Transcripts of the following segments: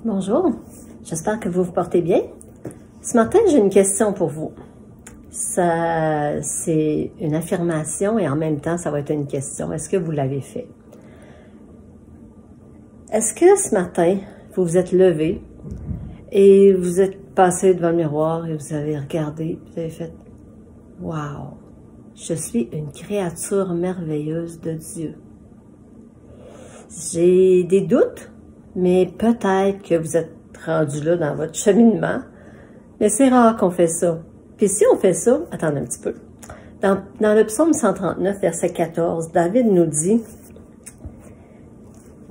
Bonjour, j'espère que vous vous portez bien. Ce matin, j'ai une question pour vous. C'est une affirmation et en même temps, ça va être une question. Est-ce que vous l'avez fait? Est-ce que ce matin, vous vous êtes levé et vous êtes passé devant le miroir et vous avez regardé, vous avez fait « Wow, je suis une créature merveilleuse de Dieu. » J'ai des doutes, mais peut-être que vous êtes rendu là dans votre cheminement, mais c'est rare qu'on fait ça. Puis si on fait ça, attendez un petit peu. Dans le psaume 139, verset 14, David nous dit, «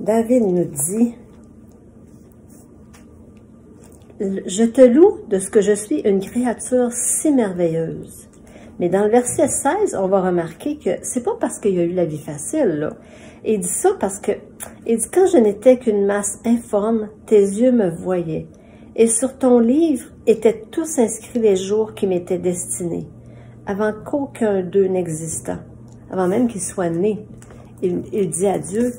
Je te loue de ce que je suis une créature si merveilleuse. » Mais dans le verset 16, on va remarquer que c'est pas parce qu'il y a eu la vie facile, là. Il dit ça parce que, il dit, quand je n'étais qu'une masse informe, tes yeux me voyaient. Et sur ton livre étaient tous inscrits les jours qui m'étaient destinés, avant qu'aucun d'eux n'existât, avant même qu'il soit né. Il dit à Dieu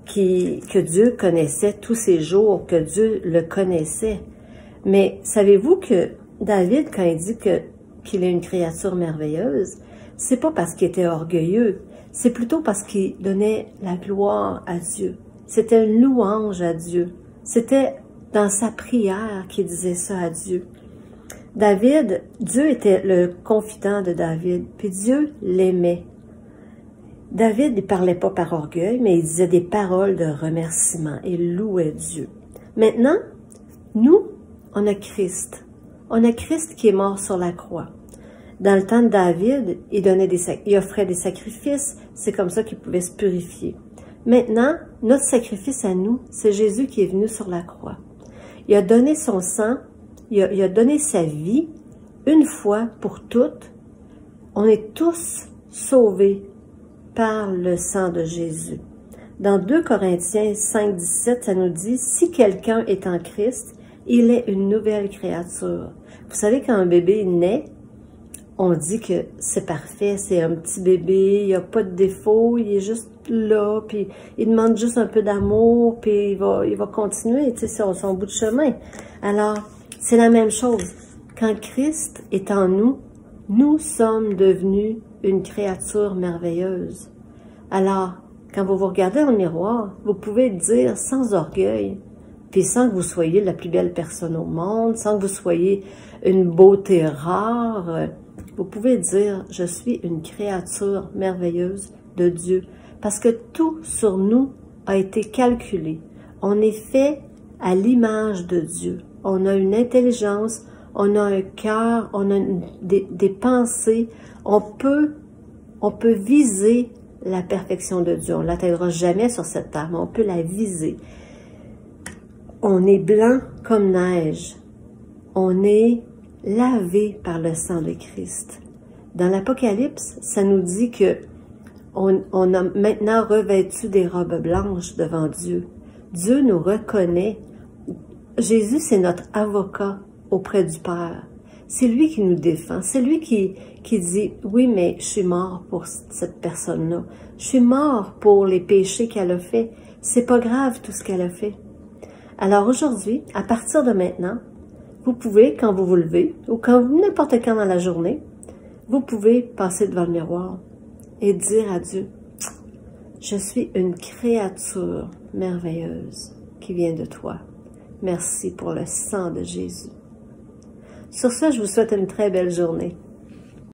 que Dieu connaissait tous ces jours, que Dieu le connaissait. Mais savez-vous que David, quand il dit qu'il est une créature merveilleuse, c'est pas parce qu'il était orgueilleux, c'est plutôt parce qu'il donnait la gloire à Dieu. C'était une louange à Dieu. C'était dans sa prière qu'il disait ça à Dieu. Dieu était le confident de David, puis Dieu l'aimait. David ne parlait pas par orgueil, mais il disait des paroles de remerciement. Il louait Dieu. Maintenant, nous, on a Christ. On a Christ qui est mort sur la croix. Dans le temps de David, il offrait des sacrifices. C'est comme ça qu'il pouvait se purifier. Maintenant, notre sacrifice à nous, c'est Jésus qui est venu sur la croix. Il a donné son sang, il a donné sa vie une fois pour toutes. On est tous sauvés par le sang de Jésus. Dans 2 Corinthiens 5, 17, ça nous dit « Si quelqu'un est en Christ, il est une nouvelle créature. » Vous savez, quand un bébé naît, on dit que c'est parfait, c'est un petit bébé, il n'y a pas de défaut, il est juste là, puis il demande juste un peu d'amour, puis il va continuer, tu sais, sur son bout de chemin. Alors, c'est la même chose. Quand Christ est en nous, nous sommes devenus une créature merveilleuse. Alors, quand vous vous regardez dans le miroir, vous pouvez dire sans orgueil, puis sans que vous soyez la plus belle personne au monde, sans que vous soyez une beauté rare, vous pouvez dire, je suis une créature merveilleuse de Dieu. Parce que tout sur nous a été calculé. On est fait à l'image de Dieu. On a une intelligence, on a un cœur, on a des pensées. On peut viser la perfection de Dieu. On ne l'atteindra jamais sur cette terre, mais on peut la viser. On est blanc comme neige. On est lavé par le sang de Christ. Dans l'Apocalypse, ça nous dit que on a maintenant revêtu des robes blanches devant Dieu. Dieu nous reconnaît. Jésus, c'est notre avocat auprès du Père. C'est lui qui nous défend. C'est lui qui dit, oui, mais je suis mort pour cette personne-là. Je suis mort pour les péchés qu'elle a fait. C'est pas grave tout ce qu'elle a fait. Alors aujourd'hui, à partir de maintenant, vous pouvez, quand vous vous levez, ou n'importe quand dans la journée, vous pouvez passer devant le miroir et dire à Dieu, je suis une créature merveilleuse qui vient de toi. Merci pour le sang de Jésus. Sur ce, je vous souhaite une très belle journée.